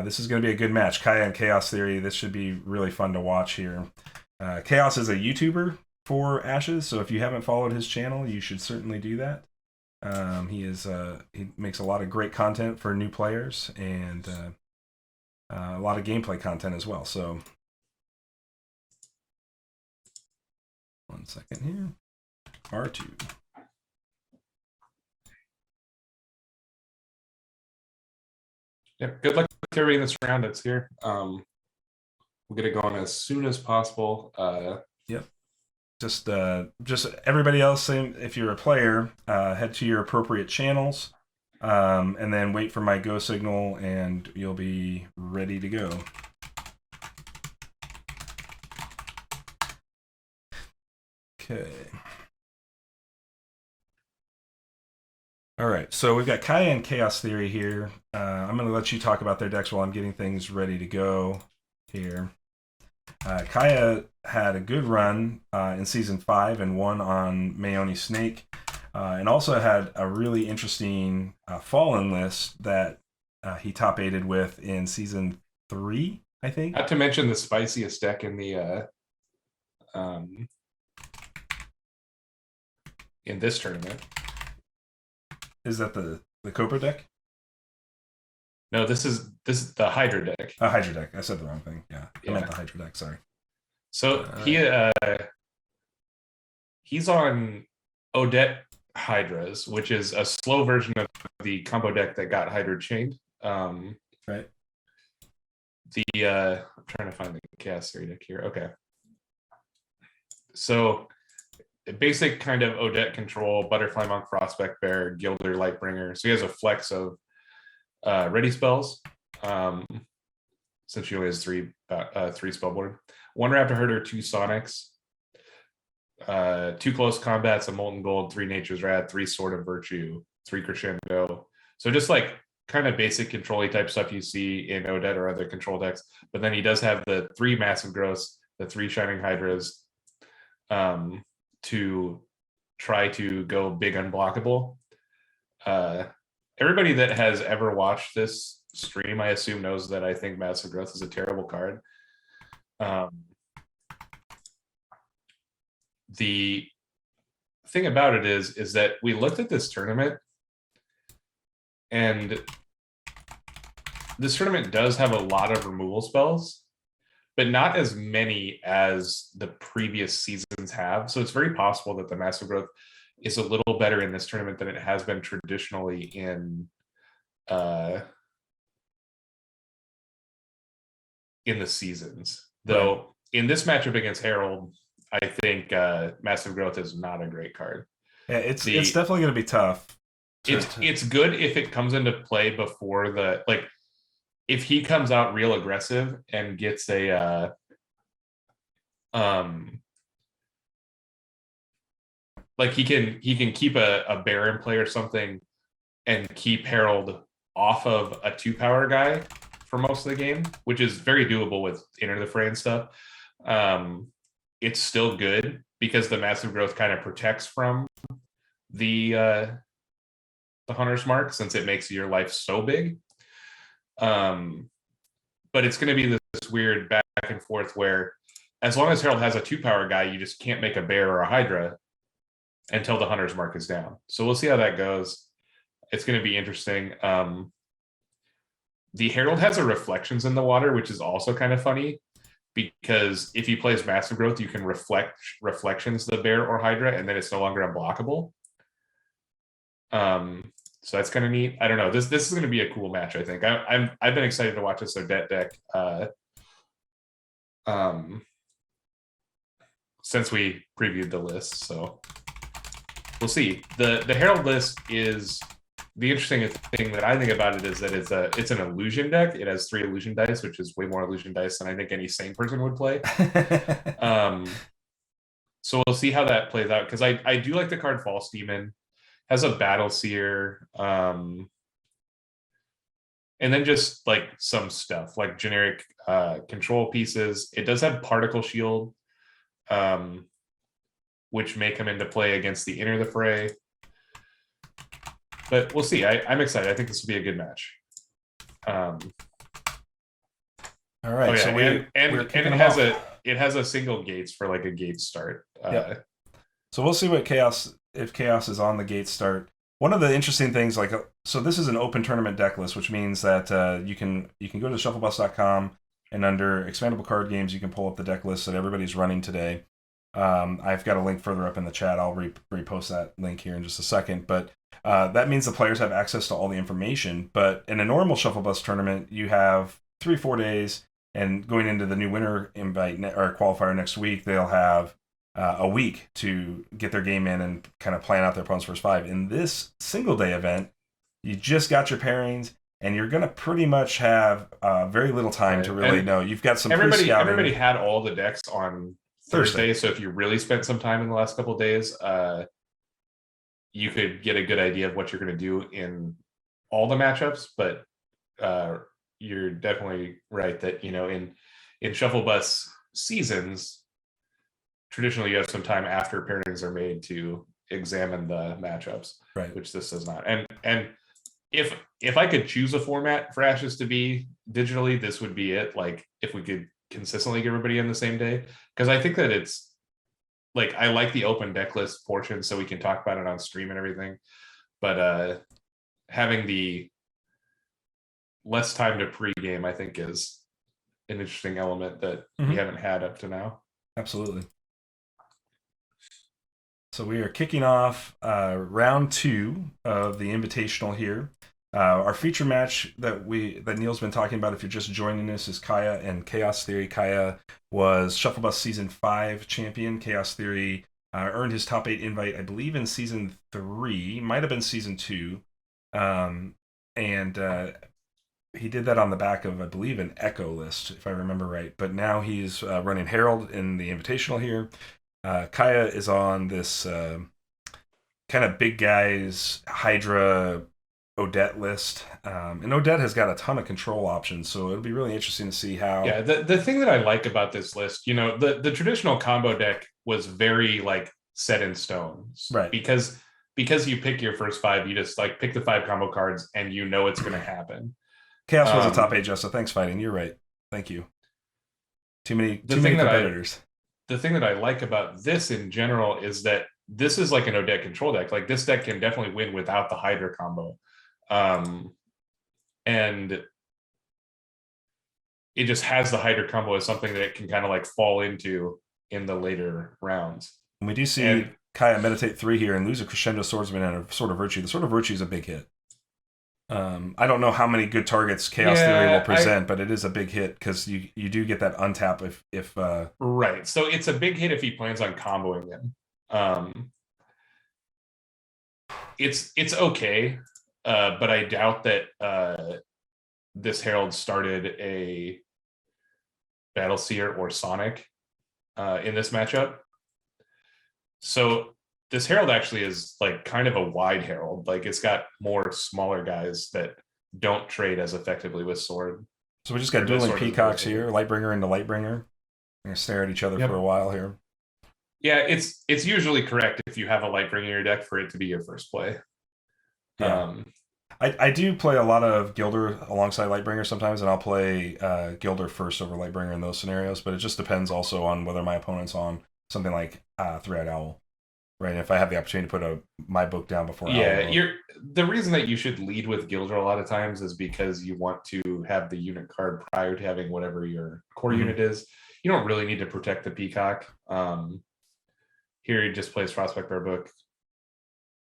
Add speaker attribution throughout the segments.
Speaker 1: This is going to be a good match. Kaya and Chaos Theory. This should be really fun to watch here. Chaos is a YouTuber for Ashes, so if you haven't followed his channel, you should certainly do that. He makes a lot of great content for new players and a lot of gameplay content as well. So, 1 second here. R2.
Speaker 2: Yep. Good luck to everybody in this round that's here. We'll get it going as soon as possible.
Speaker 1: Yep. Just everybody else, same. If you're a player, head to your appropriate channels, and then wait for my go signal, and you'll be ready to go. Okay. All right, so we've got Kaya and Chaos Theory here. I'm going to let you talk about their decks while I'm getting things ready to go here. Kaya had a good run in Season 5 and won on Mayoni Snake, and also had a really interesting Fallen list that he top-8'd with in Season 3, I think.
Speaker 2: Not to mention the spiciest deck in the in this tournament.
Speaker 1: Is that the Cobra deck?
Speaker 2: No, this is the Hydra deck.
Speaker 1: Hydra deck. I said the wrong thing. Yeah, I meant the Hydra deck. Sorry.
Speaker 2: So he's on Odette Hydras, which is a slow version of the combo deck that got Hydra chained.
Speaker 1: Right.
Speaker 2: I'm trying to find the Chaos Theory deck here. Okay. So basic kind of Odette control, Butterfly Monk, Frostback Bear, Gilder, Lightbringer. So he has a flex of ready spells. Since she only has three spell board. 1 Raptor Herder, 2 Sonics, 2 Close Combats, a Molten Gold, 3 Nature's Wrath, 3 Sword of Virtue, 3 Crescendo. So just like kind of basic control-y type stuff you see in Odette or other control decks. But then he does have the 3 Massive Growths, the 3 Shining Hydras, to try to go big unblockable. Everybody that has ever watched this stream, I assume, knows that I think Massive Growth is a terrible card. The thing about it is that we looked at this tournament, and this tournament does have a lot of removal spells, but not as many as the previous seasons have. So it's very possible that the Massive Growth is a little better in this tournament than it has been traditionally in the seasons. Though in this matchup against Herald, I think Massive Growth is not a great card.
Speaker 1: Yeah, it's definitely going to be tough.
Speaker 2: It's good if it comes into play before the, like, if he comes out real aggressive and gets a like he can keep a bear in play or something and keep Herald off of a 2-power guy for most of the game, which is very doable with Enter the Fray and stuff. It's still good because the Massive Growth kind of protects from the Hunter's Mark, since it makes your life so big. But it's going to be this weird back and forth where, as long as Herald has a 2-power guy, you just can't make a bear or a Hydra until the Hunter's Mark is down. So we'll see how that goes. It's going to be interesting. The Herald has a Reflections in the Water, which is also kind of funny, because if he plays Massive Growth, you can Reflections the bear or Hydra, and then it's no longer unblockable. So that's kind of neat. I don't know. This is going to be a cool match, I think. I've been excited to watch this Odette deck since we previewed the list. So we'll see. The Herald list is the interesting thing that I think about it is that it's an illusion deck. It has 3 illusion dice, which is way more illusion dice than I think any sane person would play. So we'll see how that plays out, because I do like the card False Demon. Has a Battle Seer, and then just like some stuff like generic control pieces. It does have Particle Shield, which may come into play against the Enter the Fray. But we'll see. I'm excited. I think this will be a good match.
Speaker 1: All
Speaker 2: Oh
Speaker 1: right,
Speaker 2: yeah,
Speaker 1: so we're
Speaker 2: and
Speaker 1: kicking them off.
Speaker 2: it has a single gates for like a gate start.
Speaker 1: Yep. So we'll see what chaos if chaos is on the gate start. One of the interesting things, like, so this is an open tournament deck list, which means that you can go to shufflebus.com and under expandable card games you can pull up the deck list that everybody's running today. I've got a link further up in the chat. I'll repost that link here in just a second. But that means the players have access to all the information. But in a normal Shufflebus tournament, you have 3 or 4 days, and going into the new winner invite or qualifier next week, they'll have a week to get their game in and kind of plan out their opponent's first five. In this single day event, you just got your pairings, and you're going to pretty much have very little time to really know. You've got some pre-scouting.
Speaker 2: Everybody had all the decks on Thursday, so if you really spent some time in the last couple of days, you could get a good idea of what you're going to do in all the matchups. But you're definitely right that in Shufflebus seasons, traditionally you have some time after pairings are made to examine the matchups,
Speaker 1: right?
Speaker 2: Which this does not. And if I could choose a format for Ashes to be digitally, this would be it. Like if we could consistently get everybody in the same day, because I think that it's like I like the open deck list portion, so we can talk about it on stream and everything. But having the less time to pregame, I think, is an interesting element that we haven't had up to now.
Speaker 1: Absolutely. So we are kicking off round 2 of the Invitational here. Our feature match that Neil's been talking about, if you're just joining us, is Kaya and Chaos Theory. Kaya was Shufflebus Season 5 champion. Chaos Theory earned his top 8 invite, I believe, in Season 3. Might have been Season 2. And he did that on the back of, I believe, an Echo list, if I remember right. But now he's running Herald in the Invitational here. Kaya is on this kind of big guys Hydra Odette list, and Odette has got a ton of control options, so it'll be really interesting to see how.
Speaker 2: Yeah, the thing that I like about this list, the traditional combo deck was very like set in stone,
Speaker 1: right?
Speaker 2: Because you pick your first 5, you just like pick the 5 combo cards, and it's going to happen.
Speaker 1: Chaos was a top 8, Justin. Thanks, fighting. You're right. Thank you. Too many competitors.
Speaker 2: The thing that I like about this in general is that this is like an Odette control deck. Like this deck can definitely win without the Hydra combo. And it just has the Hydra combo as something that it can kind of like fall into in the later rounds.
Speaker 1: And we do see Kaya meditate 3 here and lose a Crescendo Swordsman and a Sword of Virtue. The Sword of Virtue is a big hit. I don't know how many good targets Chaos Theory will present, but it is a big hit because you do get that untap if
Speaker 2: right. So it's a big hit if he plans on comboing them. It's okay, but I doubt that this Herald started a Battle Seer or Sonic in this matchup. So this Herald actually is like kind of a wide Herald. Like it's got more smaller guys that don't trade as effectively with Sword.
Speaker 1: So we just got dueling Peacocks here, Lightbringer into Lightbringer. We're gonna stare at each other for a while here.
Speaker 2: Yeah, it's usually correct if you have a Lightbringer in your deck for it to be your first play.
Speaker 1: Yeah. I do play a lot of Gilder alongside Lightbringer sometimes, and I'll play Gilder first over Lightbringer in those scenarios, but it just depends also on whether my opponent's on something like Three-Eyed Owl. Right, and if I have the opportunity to put my book down before.
Speaker 2: The reason that you should lead with Gilder a lot of times is because you want to have the unit card prior to having whatever your core unit is. You don't really need to protect the Peacock. Here he just plays Prospect Bear Book.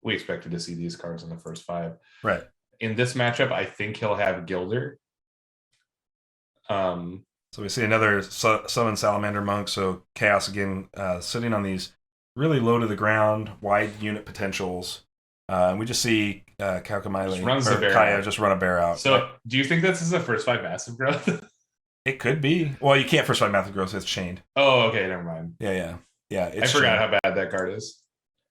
Speaker 2: We expected to see these cards in the first 5.
Speaker 1: Right.
Speaker 2: In this matchup, I think he'll have Gilder.
Speaker 1: So we see another Summon Salamander Monk. So Chaos again sitting on these really low to the ground, wide unit potentials. We just see Kaya just run a bear out.
Speaker 2: So do you think this is a first 5 massive growth?
Speaker 1: It could be. Well, you can't first 5 massive growth. It's chained.
Speaker 2: Oh, okay. Never mind.
Speaker 1: Yeah.
Speaker 2: I forgot how bad that card is.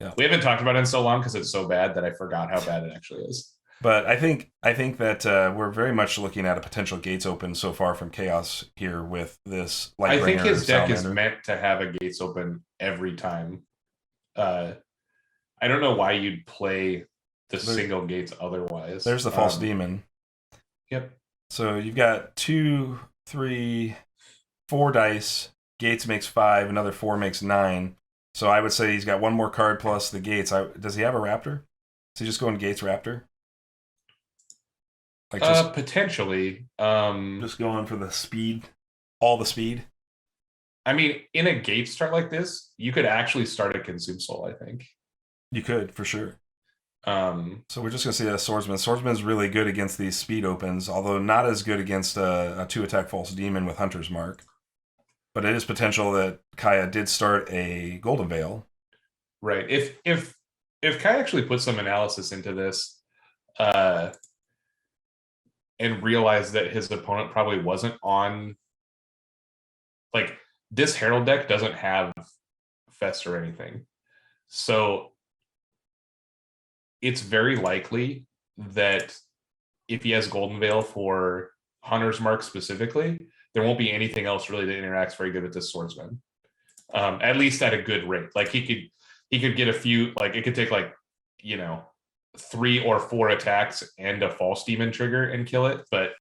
Speaker 2: Yeah. We haven't talked about it in so long because it's so bad that I forgot how bad it actually is.
Speaker 1: But I think that we're very much looking at a potential gates open so far from Chaos here with this Lightbringer.
Speaker 2: I think his deck is meant to have a gates open every time. I don't know why you'd play the single gates otherwise.
Speaker 1: There's the False Demon.
Speaker 2: Yep.
Speaker 1: So you've got 2 3, 4 dice. Gates makes 5. Another 4 makes 9. So I would say he's got one more card plus the Gates. Does he have a Raptor? Is he just going Gates Raptor? Like
Speaker 2: Potentially.
Speaker 1: just going for the speed, all the speed.
Speaker 2: I mean, in a gate start like this, you could actually start a Consume Soul, I think.
Speaker 1: You could, for sure.
Speaker 2: Um,
Speaker 1: So we're just going to see that Swordsman. Swordsman's really good against these speed opens, although not as good against a 2-attack False Demon with Hunter's Mark. But it is potential that Kaya did start a Golden Veil.
Speaker 2: right. If Kai actually put some analysis into this, and realized that his opponent probably wasn't on, like, this Herald deck doesn't have Fest or anything. So it's very likely that if he has Golden Veil for Hunter's Mark specifically, there won't be anything else really that interacts very good with this Swordsman. At least at a good rate. Like he could get a few, like it could take like, 3 or 4 attacks and a False Demon trigger and kill it. But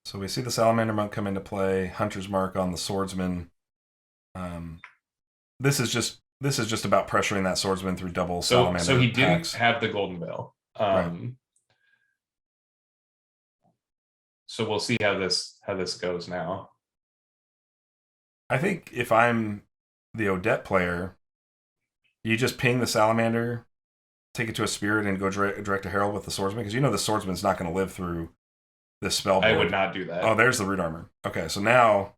Speaker 1: so we see the Salamander Monk come into play, Hunter's Mark on the Swordsman. This is just about pressuring that Swordsman through double Salamander.
Speaker 2: So he
Speaker 1: packs.
Speaker 2: didn't have the Golden Veil.
Speaker 1: Right.
Speaker 2: So we'll see how this goes now.
Speaker 1: I think if I'm the Odette player, you just ping the Salamander, take it to a Spirit, and go direct to Herald with the Swordsman, because the Swordsman's not going to live through this spell board.
Speaker 2: I would not do that.
Speaker 1: Oh, there's the Root Armor. Okay, so now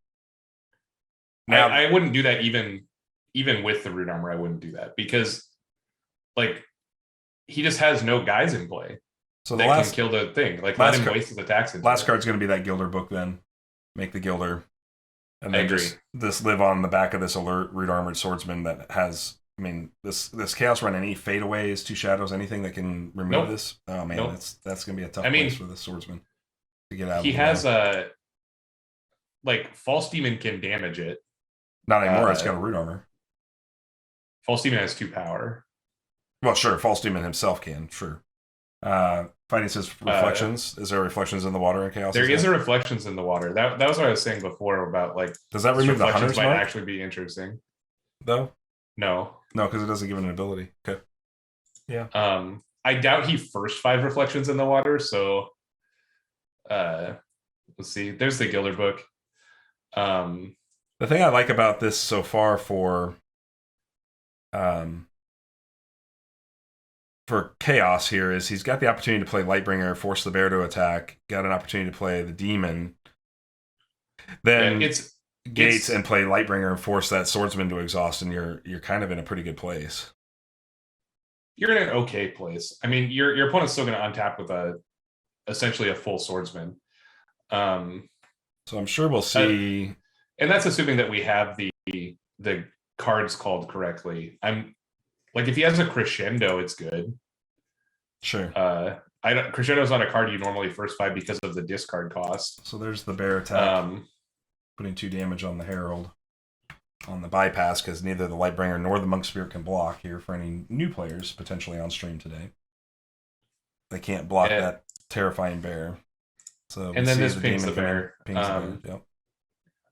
Speaker 2: I wouldn't do that even with the Root Armor. I wouldn't do that because, like, he just has no guys in play. So the last can kill the thing. Like, let him waste his attacks.
Speaker 1: Last card's going to be that Gilder book. Then make the Gilder, and then just live on the back of this alert Root Armored Swordsman that has. I mean, this Chaos Run, any fadeaways, 2 shadows, anything that can remove this. Oh man, that's going to be a tough place for the Swordsman to get out.
Speaker 2: He has like False Demon can damage it.
Speaker 1: Not anymore. It's got a Root Armor.
Speaker 2: False Demon has 2 power.
Speaker 1: Well, sure. False Demon himself can. Sure. Fighting says reflections. Is there reflections in the water in Chaos?
Speaker 2: There is a reflections in the water. That was what I was saying before about, like,
Speaker 1: does that remove the Hunter's Mark?
Speaker 2: Might actually be interesting.
Speaker 1: Though?
Speaker 2: No,
Speaker 1: because it doesn't give it an ability. Okay. Yeah.
Speaker 2: I doubt he first 5 reflections in the water. So, let's see. There's the Gilder book.
Speaker 1: The thing I like about this so far for Chaos here is he's got the opportunity to play Lightbringer, force the bear to attack, got an opportunity to play the demon. Then Gates and play Lightbringer and force that Swordsman to exhaust, and you're kind of in a pretty good place.
Speaker 2: You're in an okay place. I mean, your opponent's still going to untap with essentially a full Swordsman.
Speaker 1: So I'm sure we'll see.
Speaker 2: And that's assuming that we have the cards called correctly. I'm like, if he has a Crescendo, it's good.
Speaker 1: Sure.
Speaker 2: Crescendo's not a card you normally first fight because of the discard cost.
Speaker 1: So there's the bear attack. Putting 2 damage on the Herald on the bypass, because neither the Lightbringer nor the Monk Spirit can block here for any new players potentially on stream today. They can't block that terrifying bear. So
Speaker 2: and then this pings the bear.
Speaker 1: Yep.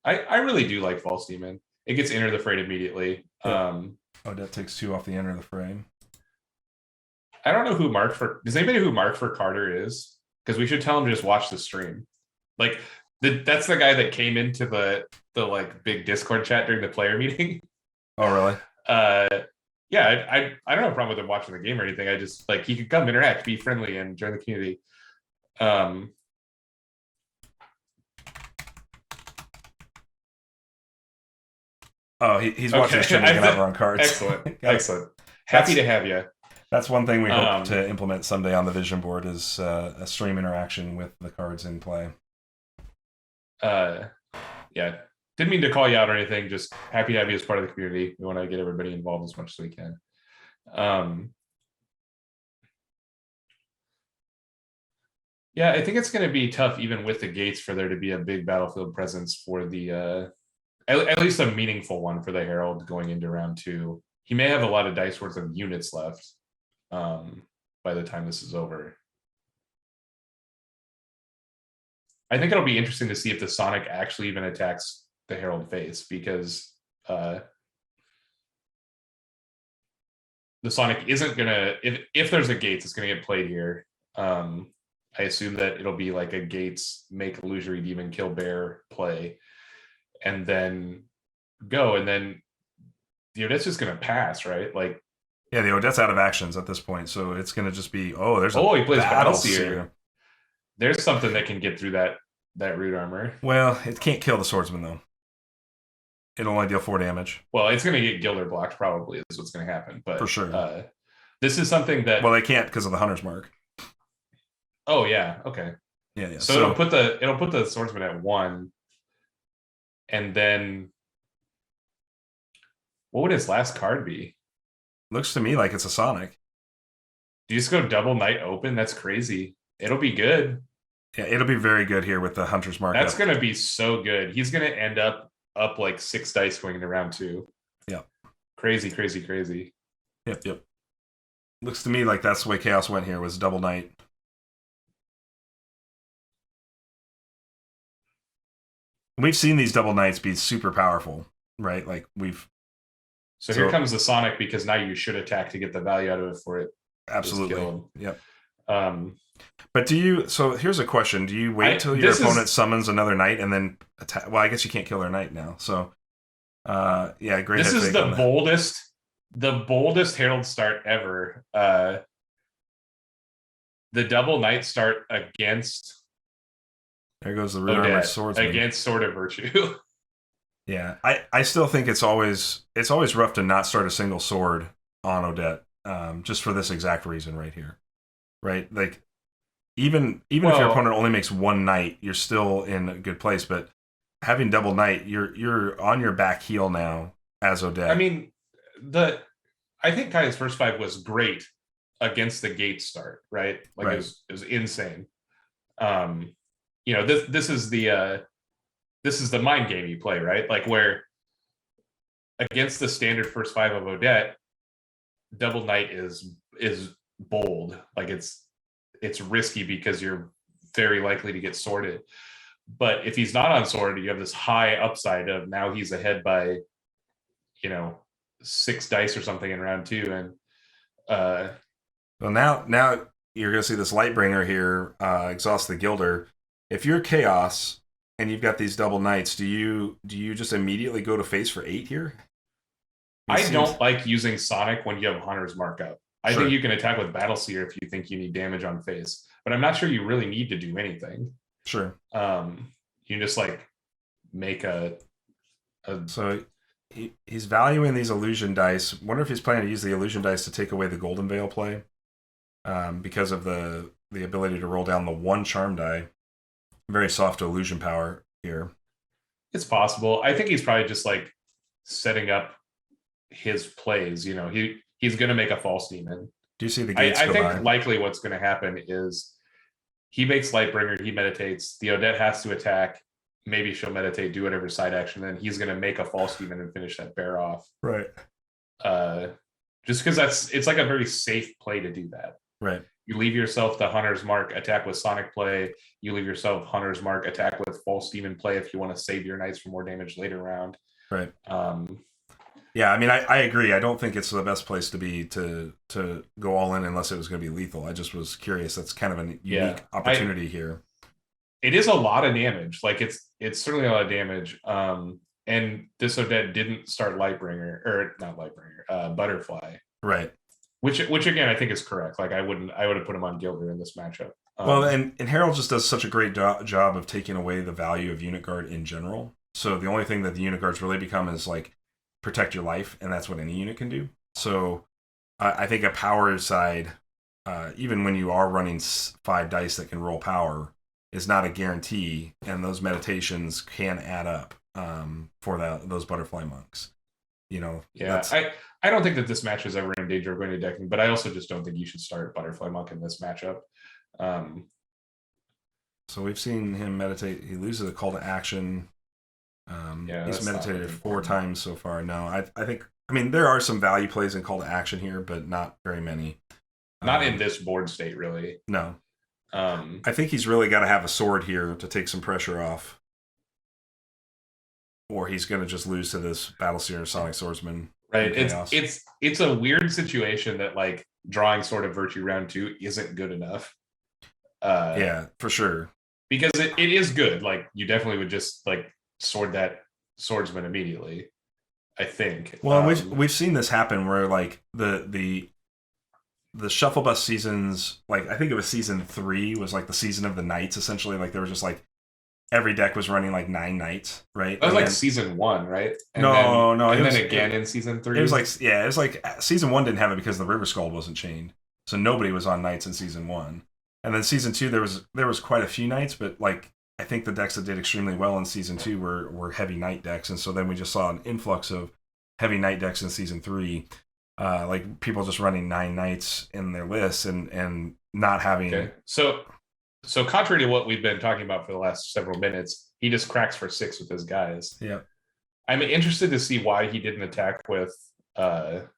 Speaker 2: I really do like False Demon. It gets Enter the Fray immediately.
Speaker 1: Yep. That takes 2 off the Enter the Fray.
Speaker 2: I don't know who does anybody who Mark for Carter is? Because we should tell him to just watch the stream. Like, that's the guy that came into the like big Discord chat during the player meeting.
Speaker 1: Oh, really?
Speaker 2: Yeah, I don't have a problem with him watching the game or anything. I just, like, he could come interact, be friendly, and join the community.
Speaker 1: Oh, he's watching the stream and over on cards.
Speaker 2: Excellent. Excellent. Happy to have you.
Speaker 1: That's one thing we hope to implement someday on the vision board is a stream interaction with the cards in play.
Speaker 2: Yeah, didn't mean to call you out or anything, just happy to have you as part of the community. We want to get everybody involved as much as we can. Yeah, I think it's going to be tough even with the Gates for there to be a big battlefield presence for the at least a meaningful one for the Herald going into round 2. He may have a lot of dice worth of units left by the time this is over. I think it'll be interesting to see if the Sonic actually even attacks the Herald face, because the Sonic isn't gonna, if there's a Gates, it's gonna get played here. I assume that it'll be like a Gates make Illusory Demon kill bear play, and then go, and then the Odette's just gonna pass, right? Like,
Speaker 1: Yeah, the Odette's out of actions at this point, so it's gonna just be
Speaker 2: he plays
Speaker 1: battle
Speaker 2: Battleseer.
Speaker 1: seer.
Speaker 2: There's something that can get through that root armor.
Speaker 1: Well, it can't kill the swordsman though. It'll only deal 4 damage.
Speaker 2: Well, it's gonna get Gilder blocked, probably is what's gonna happen. But
Speaker 1: for sure,
Speaker 2: this is something that,
Speaker 1: well, they can't because of the Hunter's Mark.
Speaker 2: Oh yeah, okay.
Speaker 1: Yeah.
Speaker 2: So it'll put the swordsman at 1, and then what would his last card be?
Speaker 1: Looks to me like it's a Sonic.
Speaker 2: Do you just go double Knight open? That's crazy. It'll be good.
Speaker 1: Yeah, it'll be very good here with the Hunter's Mark.
Speaker 2: That's gonna be so good. He's gonna end up like 6 dice going into round 2.
Speaker 1: Yeah.
Speaker 2: Crazy, crazy, crazy.
Speaker 1: Yep. Looks to me like that's the way Chaos went here, was double Knight. We've seen these double Knights be super powerful, right? Like
Speaker 2: So here comes the Sonic, because now you should attack to get the value out of it for it.
Speaker 1: Absolutely. Yep.
Speaker 2: But
Speaker 1: so here's a question. Do you wait till your opponent summons another Knight and then attack? Well, I guess you can't kill their Knight now. So, yeah, great.
Speaker 2: This is the boldest Herald start ever. The double Knight start against.
Speaker 1: There goes the Root Armor Swordsman.
Speaker 2: Against Sword of Virtue.
Speaker 1: Yeah, I still think it's always rough to not start a single sword on Odette, just for this exact reason right here, right? Like even if your opponent only makes 1 Knight, you're still in a good place. But having double Knight, you're on your back heel now as Odette.
Speaker 2: I mean, I think Kai's first 5 was great against the Gate start, right? Like it was insane. This is the mind game you play, right? Like, where against the standard first 5 of Odette, double Knight is bold. Like it's risky because you're very likely to get sorted. But if he's not unsorted, you have this high upside of now he's ahead by 6 dice or something in round 2. And
Speaker 1: well, now you're gonna see this Lightbringer here exhaust the Gilder. If you're Chaos and you've got these double Knights, do you just immediately go to face for 8 here?
Speaker 2: I don't like using Sonic when you have Hunter's Mark up. I think you can attack with Battleseer if you think you need damage on face, but I'm not sure you really need to do anything.
Speaker 1: Sure.
Speaker 2: You just like make a.
Speaker 1: So he's valuing these illusion dice. Wonder if he's planning to use the illusion dice to take away the Golden Veil play, because of the ability to roll down the 1 charm die. Very soft illusion power here.
Speaker 2: It's possible. I think he's probably just like setting up his plays. He's going to make a false demon.
Speaker 1: Do you see the Gates
Speaker 2: I think likely what's going to happen is he makes Lightbringer, he meditates, the Odette has to attack, maybe she'll meditate, do whatever side action, then he's going to make a false demon and finish that bear off.
Speaker 1: Right.
Speaker 2: Just because it's like a very safe play to do that.
Speaker 1: Right.
Speaker 2: You leave yourself the Hunter's Mark, attack with Sonic play. You leave yourself Hunter's Mark, attack with False Demon play if you want to save your Knights for more damage later round.
Speaker 1: Right. Yeah, I mean, I agree. I don't think it's the best place to be to go all in unless it was going to be lethal. I just was curious. That's kind of a unique opportunity here.
Speaker 2: It is a lot of damage. Like it's certainly a lot of damage. And this Odette didn't start Lightbringer, or not Lightbringer, Butterfly.
Speaker 1: Right.
Speaker 2: Which again, I think is correct. Like I would have put him on Gilder in this matchup.
Speaker 1: Well, and Herald just does such a great job of taking away the value of Unit Guard in general. So the only thing that the Unit Guards really become is like protect your life, and that's what any unit can do. So I think a power side, even when you are running 5 dice that can roll power, is not a guarantee, and those meditations can add up for those Butterfly Monks.
Speaker 2: Yeah, I don't think that this match is ever in danger of going to decking, but I also just don't think you should start Butterfly Monk in this matchup.
Speaker 1: So we've seen him meditate. He loses a call to action. He's meditated 4 times so far. No, I mean, there are some value plays in call to action here, but not very many.
Speaker 2: Not in this board state, really.
Speaker 1: No. I think he's really got to have a sword here to take some pressure off, or he's going to just lose to this Battleseer Sonic Swordsman in
Speaker 2: right.
Speaker 1: Chaos.
Speaker 2: It's a weird situation that like drawing Sword of Virtue round 2 isn't good enough.
Speaker 1: Yeah, for sure.
Speaker 2: Because it is good. Like you definitely would just like sword that swordsman immediately. I think.
Speaker 1: Well, we've seen this happen where like the Shufflebus seasons, like I think it was season 3 was like the season of the knights essentially. Like there was just like every deck was running like 9 knights, right?
Speaker 2: That was
Speaker 1: And
Speaker 2: like
Speaker 1: then,
Speaker 2: season 1, right?
Speaker 1: no,
Speaker 2: And then again in season 3.
Speaker 1: it was like yeah, it was like season 1 didn't have it because the River Skull wasn't chained, so nobody was on knights in season 1. And then season 2 there was quite a few knights, but like I think the decks that did extremely well in season 2 were heavy knight decks, and so then we just saw an influx of heavy knight decks in season 3. Like people just running 9 knights in their lists and not having.
Speaker 2: Okay. So contrary to what we've been talking about for the last several minutes, he just cracks for 6 with his guys.
Speaker 1: Yeah.
Speaker 2: I'm interested to see why he didn't attack with the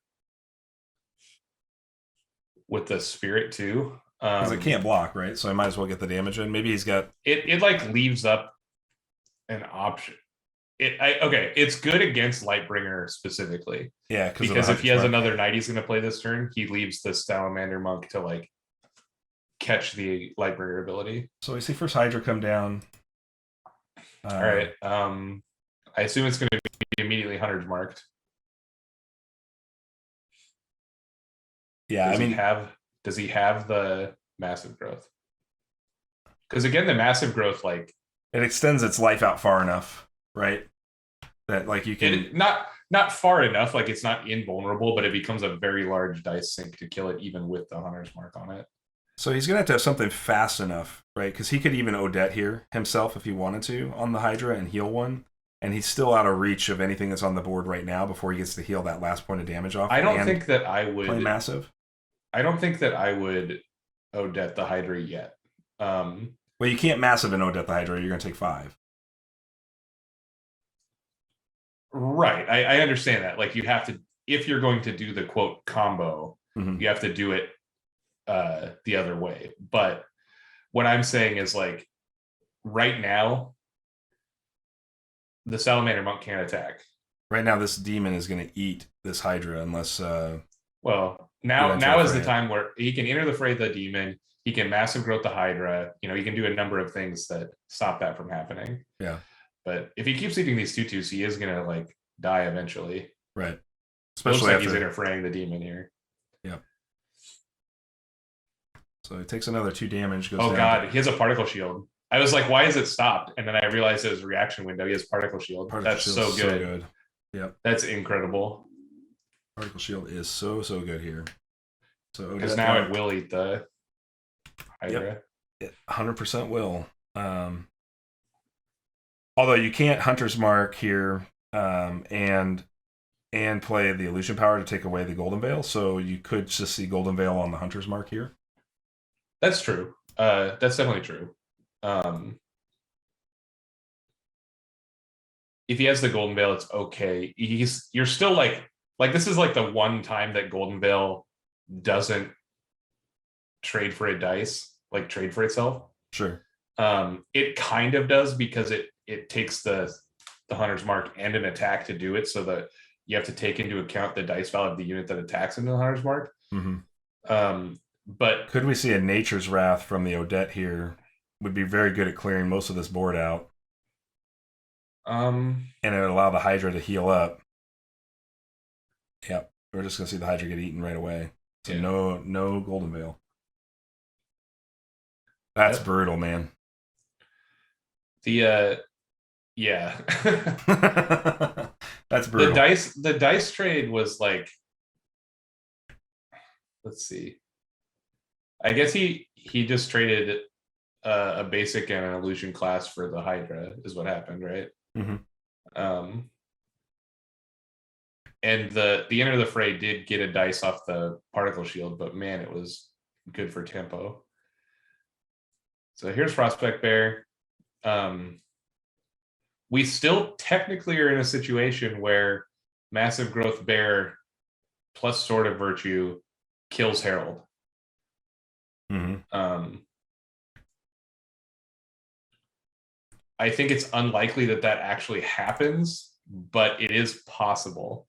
Speaker 2: spirit too.
Speaker 1: Because it can't block, right? So I might as well get the damage in. Maybe he's got
Speaker 2: it like leaves up an option. Okay, it's good against Lightbringer specifically.
Speaker 1: Yeah,
Speaker 2: because if he has another knight he's going to play this turn, he leaves the Salamander Monk to like catch the Lightbringer ability.
Speaker 1: So we see first Hydra come down.
Speaker 2: All right. I assume it's going to be immediately Hunter's marked.
Speaker 1: Yeah,
Speaker 2: does he have the massive growth? Because again, the massive growth, like
Speaker 1: it extends its life out far enough, right? That like you can
Speaker 2: not far enough, like it's not invulnerable, but it becomes a very large dice sink to kill it, even with the Hunter's mark on it.
Speaker 1: So he's gonna have to have something fast enough, right? Because he could even Odette here himself if he wanted to on the Hydra and heal one, and he's still out of reach of anything that's on the board right now before he gets to heal that last point of damage off.
Speaker 2: I don't think that I would
Speaker 1: play massive.
Speaker 2: I don't think that I would Odette the Hydra yet.
Speaker 1: Well, you can't massive and Odette the Hydra. You're gonna take 5.
Speaker 2: Right. I understand that. Like you have to, if you're going to do the quote combo, you have to do it the other way. But what I'm saying is like right now, the Salamander Monk can't attack.
Speaker 1: Right now, this demon is going to eat this Hydra unless.
Speaker 2: Well, now is the time where he can enter the fray of the demon. He can massive growth the Hydra. You know, he can do a number of things that stop that from happening.
Speaker 1: Yeah.
Speaker 2: But if he keeps eating these 2/2s, he is going to like die eventually.
Speaker 1: Right.
Speaker 2: Especially like he's interfering the demon here.
Speaker 1: Yep. So he takes another 2 damage.
Speaker 2: Goes God, he has a particle shield. I was like, why is it stopped? And then I realized it was a reaction window. He has particle shield. That's so good.
Speaker 1: Yep.
Speaker 2: That's incredible.
Speaker 1: Particle shield is so good here. So
Speaker 2: because now it will eat the Hydra.
Speaker 1: Yep. 100% will. Although you can't Hunter's Mark here and play the Illusion Power to take away the Golden Veil, so you could just see Golden Veil on the Hunter's Mark here.
Speaker 2: That's true. That's definitely true. If he has the Golden Veil, it's okay. You're still like this is like the one time that Golden Veil doesn't trade for a dice, like trade for itself.
Speaker 1: Sure.
Speaker 2: It kind of does because it takes the Hunter's Mark and an attack to do it, so that you have to take into account the dice value of the unit that attacks into the Hunter's Mark. But
Speaker 1: could we see a Nature's Wrath from the Odette here? Would be very good at clearing most of this board out. And it would allow the Hydra to heal up. Yep. We're just gonna see the Hydra get eaten right away. So yeah. No Golden Veil. That's brutal, man.
Speaker 2: Yeah.
Speaker 1: That's brutal.
Speaker 2: The dice trade was like, let's see. I guess he just traded a basic and an illusion class for the Hydra is what happened, right? And the Enter the Fray did get a dice off the particle shield, but man, it was good for tempo. So here's Prospect Bear. We still technically are in a situation where Massive Growth Bear plus Sword of Virtue kills Herald. I think it's unlikely that actually happens, but it is possible.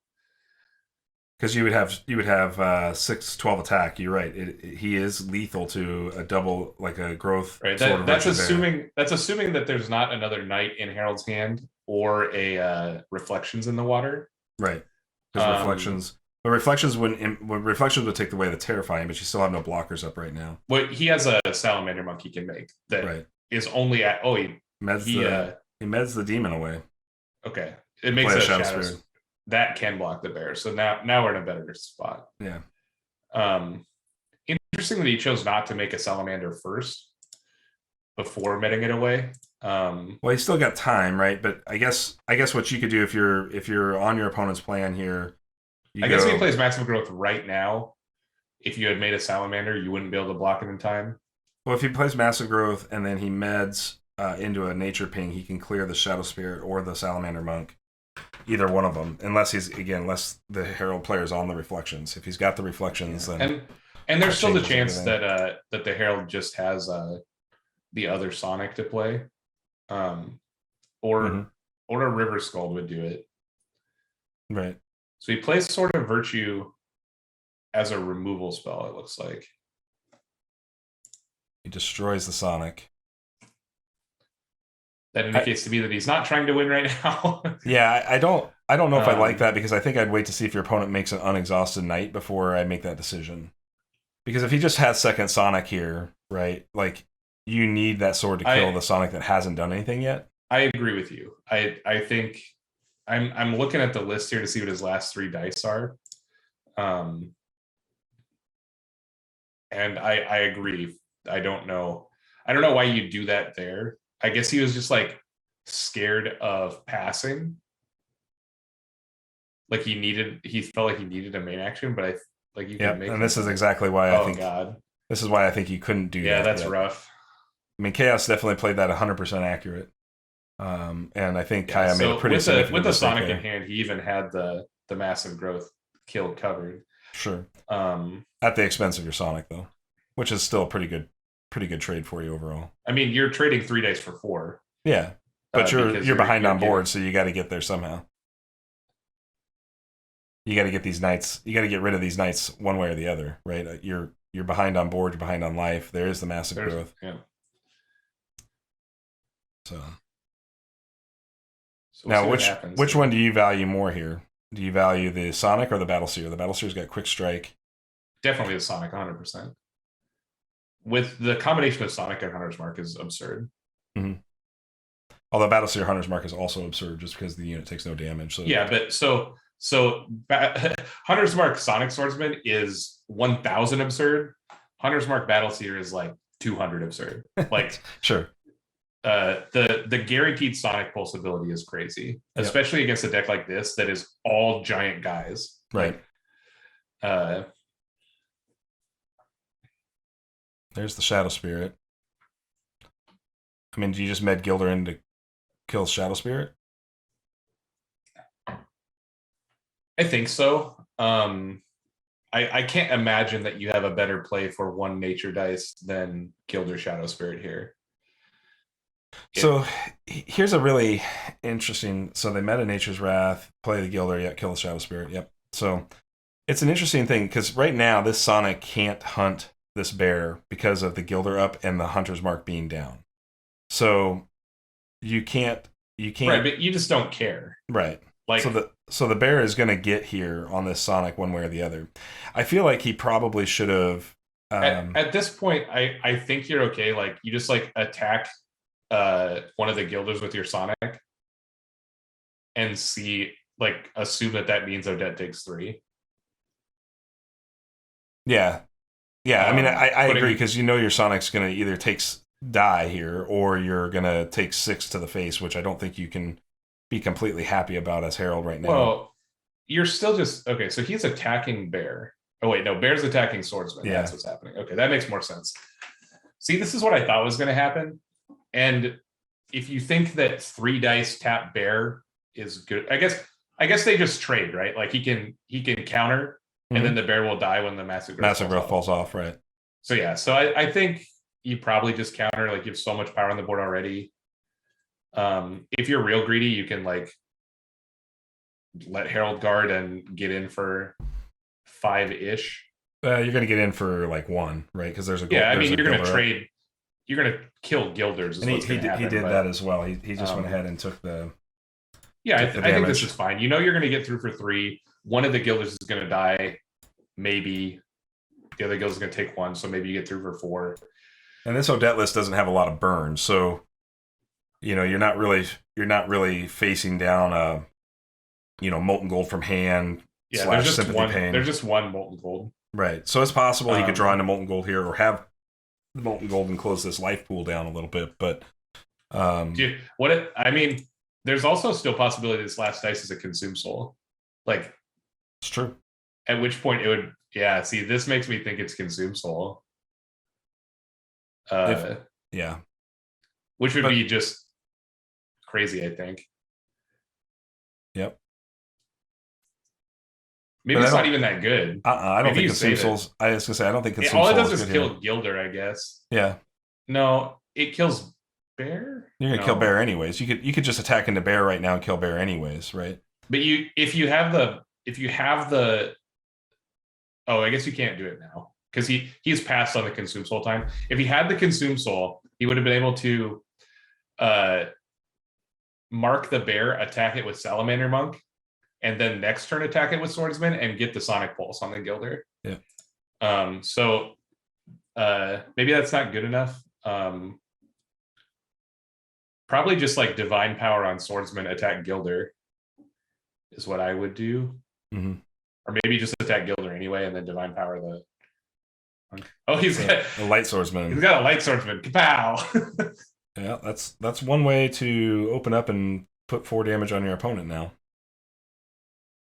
Speaker 1: Because you would have 6/12 attack. You're right. He is lethal to a double, like a growth
Speaker 2: Right.
Speaker 1: sort of
Speaker 2: That's
Speaker 1: virtue
Speaker 2: assuming that there's not another knight in Harold's hand or a reflections in the water.
Speaker 1: bear. Right. Because reflections. But reflections would take away the terrifying, but you still have no blockers up right now.
Speaker 2: Well, he has a salamander monk he can make that is only at he
Speaker 1: meds the demon away.
Speaker 2: Okay. It makes a shadow spirit that can block the bear. So now we're in a better spot.
Speaker 1: Yeah.
Speaker 2: Interesting that he chose not to make a salamander first before medding it away.
Speaker 1: Well, he's still got time, right? But I guess what you could do if you're on your opponent's plan here,
Speaker 2: I guess if he plays massive growth right now, if you had made a salamander, you wouldn't be able to block it in time.
Speaker 1: Well, if he plays massive growth and then he meds into a nature ping, he can clear the shadow spirit or the salamander monk. Either one of them, unless the Herald player is on the reflections. If he's got the reflections, then
Speaker 2: and there's still the chance that the Herald just has the other Sonic to play, or a River Scald would do it.
Speaker 1: Right.
Speaker 2: So he plays Sword of Virtue as a removal spell. It looks like
Speaker 1: he destroys the Sonic.
Speaker 2: That indicates to me that he's not trying to win right now.
Speaker 1: Yeah, I don't know if I like that, because I think I'd wait to see if your opponent makes an unexhausted knight before I make that decision. Because if he just has second Sonic here, right, like, you need that sword to kill the Sonic that hasn't done anything yet.
Speaker 2: I agree with you. I think I'm looking at the list here to see what his last 3 dice are. And I agree. I don't know why you do that there. I guess he was just like scared of passing. Like he felt like he needed a main action, but you can make.
Speaker 1: And this is exactly why this is why I think you couldn't do that.
Speaker 2: Yeah, that's rough.
Speaker 1: I mean, Chaos definitely played that 100% accurate. And I think Kaya made a pretty significant
Speaker 2: with the Sonic
Speaker 1: there.
Speaker 2: in hand, he even had the massive growth kill covered.
Speaker 1: Sure. At the expense of your Sonic, though, which is still a pretty good trade for you overall.
Speaker 2: I mean, you're trading 3 dice for 4.
Speaker 1: Yeah, but you're behind on board, so you got to get there somehow. You got to get these knights. You got to get rid of these knights one way or the other, right? You're behind on board. You're behind on life. There is the massive growth.
Speaker 2: Yeah.
Speaker 1: So
Speaker 2: we'll
Speaker 1: now, which one do you value more here? Do you value the Sonic or the Battleseer? The Battleseer's got quick strike.
Speaker 2: Definitely the Sonic, 100%. With the combination of Sonic and Hunter's Mark is absurd.
Speaker 1: Mm-hmm. Although Battleseer Hunter's Mark is also absurd just because the unit takes no damage. So
Speaker 2: yeah, but so Hunter's Mark Sonic Swordsman is 1,000 absurd. Hunter's Mark Battleseer is like 200 absurd. Like
Speaker 1: sure.
Speaker 2: The guaranteed Sonic pulse ability is crazy, especially against a deck like this that is all giant guys.
Speaker 1: Right. There's the Shadow Spirit. I mean, do you just med Gilder in to kill Shadow Spirit?
Speaker 2: I think so. I can't imagine that you have a better play for 1 nature dice than Gilder Shadow Spirit here.
Speaker 1: So here's a really interesting. So they meta Nature's Wrath, play the Gilder, kill the Shadow Spirit. Yep. So it's an interesting thing because right now this Sonic can't hunt this bear because of the Gilder up and the Hunter's Mark being down. So you can't.
Speaker 2: Right, but you just don't care.
Speaker 1: Right.
Speaker 2: Like
Speaker 1: so the bear is going to get here on this Sonic one way or the other. I feel like he probably should have.
Speaker 2: At this point, I think you're okay. Like you just like attack one of the Gilders with your Sonic and see, like, assume that means Odette takes 3.
Speaker 1: Yeah. I mean, I agree because your Sonic's going to either die here or you're going to take 6 to the face, which I don't think you can be completely happy about as Herald right now.
Speaker 2: Well, you're still just okay. So he's attacking Bear. Oh wait, no, Bear's attacking Swordsman. Yeah. That's what's happening. Okay, that makes more sense. See, this is what I thought was going to happen. And if you think that 3 dice tap Bear is good, I guess they just trade, right? Like he can counter, and then the Bear will die when the massive growth
Speaker 1: falls off, right?
Speaker 2: So yeah, so I think you probably just counter. Like you have so much power on the board already. If you're real greedy, you can like let Herald guard and get in for 5-ish.
Speaker 1: You're going to get in for like 1, right? Because there's a
Speaker 2: Yeah, I
Speaker 1: there's
Speaker 2: mean,
Speaker 1: a
Speaker 2: you're going to
Speaker 1: Gilder up.
Speaker 2: trade. You're going to kill Guilders is
Speaker 1: And
Speaker 2: what's going to happen.
Speaker 1: he did
Speaker 2: but,
Speaker 1: that as well. He just went ahead and took the
Speaker 2: Yeah,
Speaker 1: took the
Speaker 2: I think this
Speaker 1: damage.
Speaker 2: is fine. You know, you're going to get through for 3. One of the Guilders is going to die. Maybe the other Guild is going to take 1, so maybe you get through for 4.
Speaker 1: And this Odette list doesn't have a lot of burns, so you know you're not really facing down a molten gold from hand
Speaker 2: Yeah,
Speaker 1: slash sympathy pain.
Speaker 2: There's just one molten gold.
Speaker 1: Right. So it's possible he could draw into molten gold here, or have the molten gold and close this life pool down a little bit. But
Speaker 2: Dude, there's also still possibility this last dice is a consume soul. Like,
Speaker 1: it's true.
Speaker 2: At which point it would, yeah. See, this makes me think it's consume soul.
Speaker 1: Yeah.
Speaker 2: Which would be just crazy, I think.
Speaker 1: Yep.
Speaker 2: Maybe it's not even that good.
Speaker 1: I don't think Consume Souls. I was gonna say I don't think Consume Souls.
Speaker 2: All it does is kill Gilder, I guess.
Speaker 1: Yeah.
Speaker 2: No, it kills Bear.
Speaker 1: You're gonna kill Bear anyways. You could just attack into Bear right now and kill Bear anyways, right?
Speaker 2: But if you have the oh, I guess you can't do it now because he's passed on the Consume Soul time. If he had the Consume Soul, he would have been able to mark the Bear, attack it with Salamander Monk, and then next turn attack it with Swordsman and get the Sonic Pulse on the Gilder.
Speaker 1: Yeah.
Speaker 2: So maybe that's not good enough. Probably just like Divine Power on Swordsman, attack Gilder is what I would do.
Speaker 1: Mm-hmm.
Speaker 2: Or maybe just attack Gilder anyway and then Divine Power the... Oh, he's got
Speaker 1: a Light Swordsman.
Speaker 2: He's got a Light Swordsman. Kapow!
Speaker 1: Yeah, that's one way to open up and put 4 damage on your opponent now.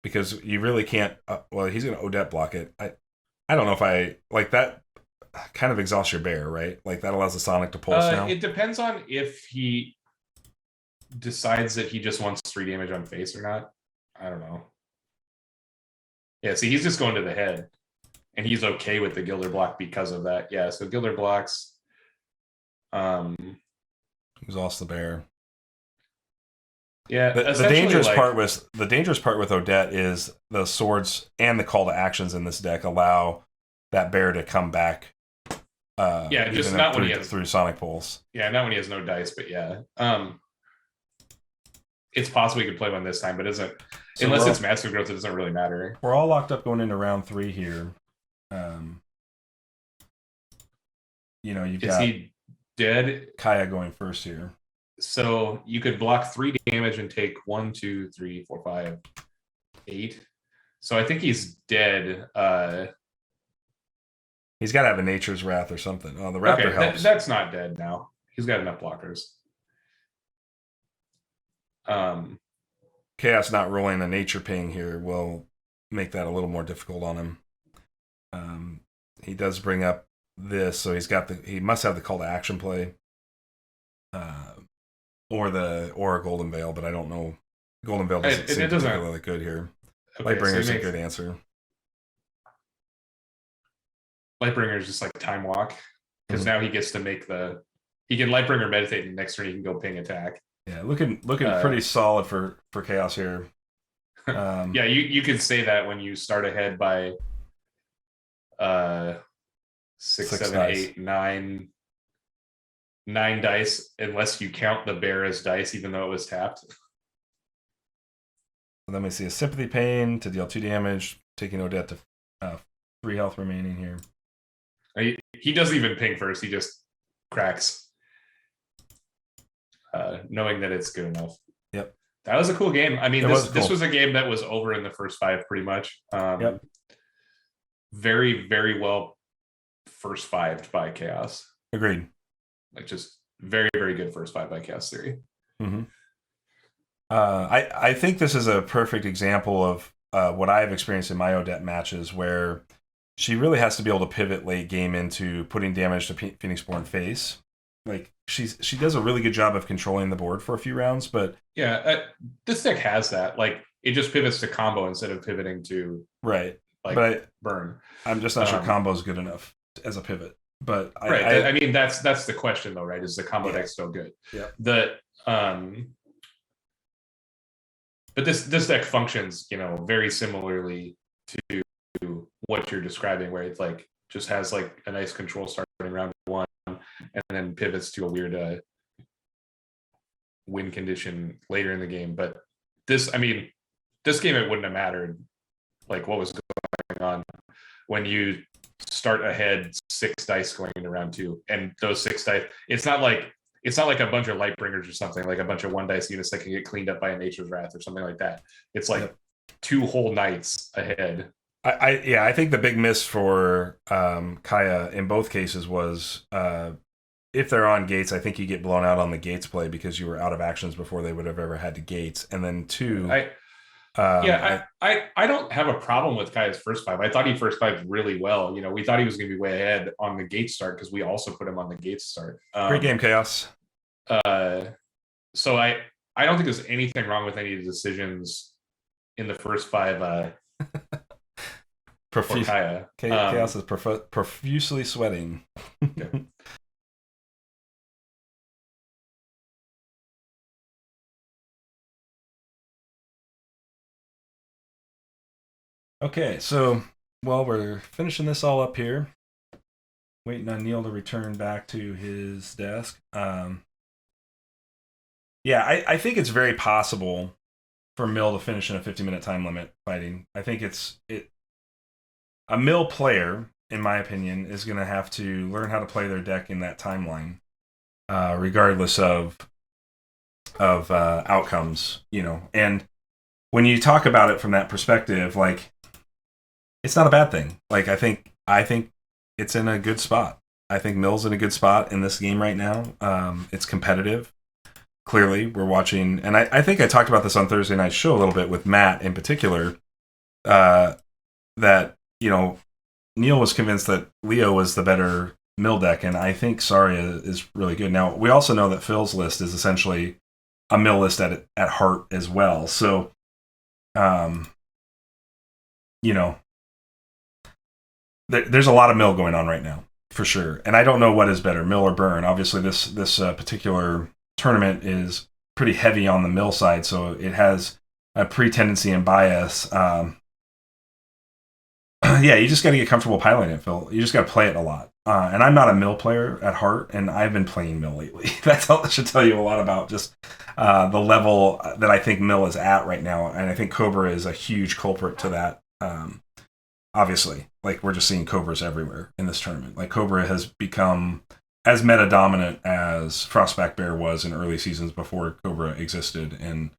Speaker 1: Because you really can't... well, he's going to Odette block it. I don't know if I... Like, that kind of exhausts your Bear, right? Like, that allows the Sonic to pulse now?
Speaker 2: It depends on if he decides that he just wants 3 damage on face or not. I don't know. Yeah, see, he's just going to the head. And he's okay with the Gilder block because of that. Yeah, so Gilder blocks.
Speaker 1: Exhaust the Bear.
Speaker 2: Yeah,
Speaker 1: the dangerous part with Odette is the swords and the call to actions in this deck allow that Bear to come back.
Speaker 2: Yeah, just not when he has
Speaker 1: through Sonic Pulse.
Speaker 2: Yeah, not when he has no dice, but yeah. It's possible he could play one this time, but isn't unless it's Massive Growth, it doesn't really matter.
Speaker 1: We're all locked up going into round 3 here. You've got
Speaker 2: he dead?
Speaker 1: Kaya going first here.
Speaker 2: So you could block 3 damage and take 1, 2, 3, 4, 5, 8. So I think he's dead.
Speaker 1: He's got to have a Nature's Wrath or something. Oh, the Raptor helps.
Speaker 2: That's not dead now. He's got enough blockers.
Speaker 1: Chaos not rolling a Nature Ping here will make that a little more difficult on him. He does bring up this, so he must have the call to action play. Or a Golden Veil, but I don't know. Golden Veil doesn't seem particularly good here. Okay, Lightbringer's a good answer.
Speaker 2: Lightbringer is just like Time Walk, because now he gets to make he can Lightbringer meditate, and next turn he can go ping attack.
Speaker 1: Yeah, looking pretty solid for Chaos here.
Speaker 2: Yeah, you could say that when you start ahead by 6, 7,
Speaker 1: dice.
Speaker 2: 8, 9 dice, unless you count the Bear as dice, even though it was tapped.
Speaker 1: Let me see a Sympathy Pain to deal 2 damage, taking Odette to 3 health remaining here.
Speaker 2: He doesn't even ping first; he just cracks, knowing that it's good enough.
Speaker 1: Yep,
Speaker 2: that was a cool game. I mean, this was a game that was over in the first 5, pretty much.
Speaker 1: Yep.
Speaker 2: Very, very well first 5'd by Chaos.
Speaker 1: Agreed.
Speaker 2: Like just very, very good first 5 by Chaos Theory.
Speaker 1: Mm-hmm. I think this is a perfect example of what I've experienced in my Odette matches, where she really has to be able to pivot late game into putting damage to Phoenixborn face. Like she does a really good job of controlling the board for a few rounds, but
Speaker 2: yeah, this deck has that. Like it just pivots to combo instead of pivoting to
Speaker 1: right.
Speaker 2: Like
Speaker 1: but
Speaker 2: burn.
Speaker 1: I'm just not sure combo is good enough as a pivot. But
Speaker 2: right. I mean, that's the question though, right? Is the combo deck still good?
Speaker 1: Yeah.
Speaker 2: But this deck functions, very similarly to what you're describing, where it's like just has like a nice control starting round one, and then pivots to a weird win condition later in the game. But this game, it wouldn't have mattered like what was going on when you start ahead 6 dice going into round 2, and those 6 dice, it's not like a bunch of light bringers or something, like a bunch of 1 dice units that can get cleaned up by a Nature's Wrath or something like that. It's like 2 whole nights ahead.
Speaker 1: I think the big miss for Kaya in both cases was if they're on gates, I think you get blown out on the gates play because you were out of actions before they would have ever had to gates. And then 2,
Speaker 2: I don't have a problem with Kaya's first 5. I thought he first 5 really well. We thought he was going to be way ahead on the gate start because we also put him on the gate start.
Speaker 1: Great game, Chaos.
Speaker 2: So I don't think there's anything wrong with any of the decisions in the first 5. Kaya.
Speaker 1: Chaos is profusely sweating.
Speaker 2: Okay.
Speaker 1: Okay, so while we're finishing this all up here, waiting on Neil to return back to his desk. I think it's very possible for Mill to finish in a 50-minute time limit fighting. I think a Mill player, in my opinion, is going to have to learn how to play their deck in that timeline, regardless of outcomes, And when you talk about it from that perspective, like, it's not a bad thing. Like, I think it's in a good spot. I think Mill's in a good spot in this game right now. It's competitive. Clearly, we're watching, and I think I talked about this on Thursday night's show a little bit with Matt in particular, that, Neil was convinced that Leo was the better Mill deck, and I think Saria is really good. Now, we also know that Phil's list is essentially a Mill list at heart as well. So, there's a lot of Mill going on right now, for sure. And I don't know what is better, Mill or Burn. Obviously, this particular tournament is pretty heavy on the Mill side, so it has a pre-tendency and bias. You just got to get comfortable piloting it, Phil. You just got to play it a lot. And I'm not a Mill player at heart, and I've been playing Mill lately. That should tell you a lot about just the level that I think Mill is at right now. And I think Cobra is a huge culprit to that. Obviously, like, we're just seeing Cobras everywhere in this tournament. Like, Cobra has become as meta dominant as Frostback Bear was in early seasons before Cobra existed. And,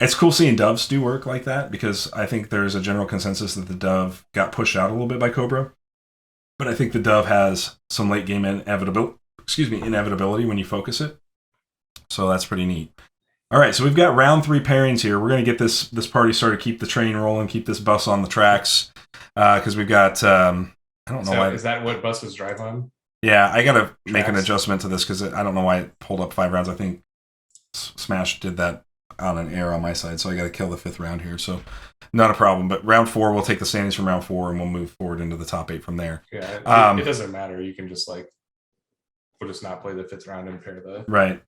Speaker 1: it's cool seeing Doves do work like that, because I think there's a general consensus that the Dove got pushed out a little bit by Cobra. But I think the Dove has some late game inevitability when you focus it. So that's pretty neat. All right, so we've got round 3 pairings here. We're going to get this party started, keep the train rolling, keep this bus on the tracks, because we've got, I don't know why.
Speaker 2: Is that what buses drive on?
Speaker 1: Yeah, I got to make an adjustment to this, because I don't know why it pulled up 5 rounds. I think Smash did that on an error on my side, so I got to kill the 5th round here. So not a problem, but round 4, we'll take the standings from round 4, and we'll move forward into the top 8 from there.
Speaker 2: Yeah, it doesn't matter. You can just, we'll just not play the 5th round and pair the...
Speaker 1: Right.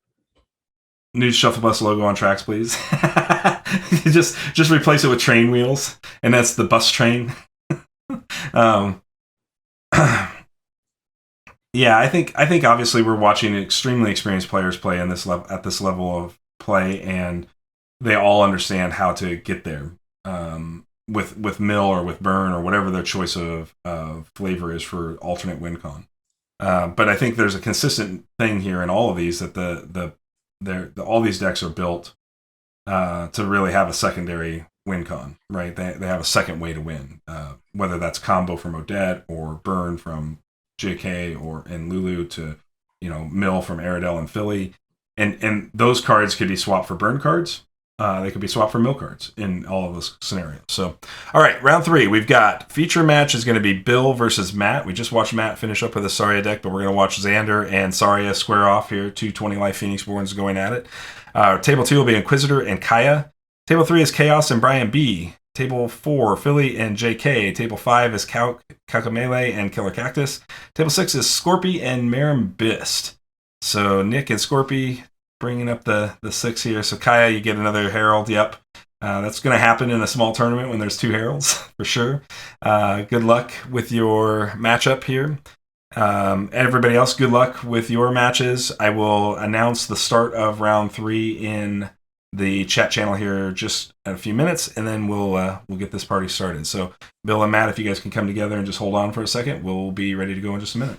Speaker 1: New Shufflebus logo on tracks, please. just replace it with train wheels, and that's the bus train. I think obviously we're watching extremely experienced players play in this at this level of play, and they all understand how to get there. With Mill or with Burn or whatever their choice of flavor is for alternate win con. But I think there's a consistent thing here in all of these, that all these decks are built to really have a secondary win con, right? They have a second way to win, whether that's combo from Odette or Burn from JK and Lulu to Mill from Aradel and Philly, and those cards could be swapped for Burn cards. They could be swapped for Mill cards in all of those scenarios. So, all right, round 3, we've got feature match is going to be Bill versus Matt. We just watched Matt finish up with a Saria deck, but we're going to watch Xander and Saria square off here. 220 life Phoenixborns going at it. Table 2 will be Inquisitor and Kaya. Table 3 is Chaos and Brian B. Table 4, Philly and JK. Table 5 is Kakamele and Killer Cactus. Table 6 is Scorpy and Marambist. So Nick and Scorpy bringing up the 6 here. So Kaya, you get another Herald. Yep. That's going to happen in a small tournament when there's 2 Heralds, for sure. Good luck with your matchup here. Everybody else, good luck with your matches. I will announce the start of round 3 in the chat channel here just in a few minutes, and then we'll get this party started. So Bill and Matt, if you guys can come together and just hold on for a second, we'll be ready to go in just a minute.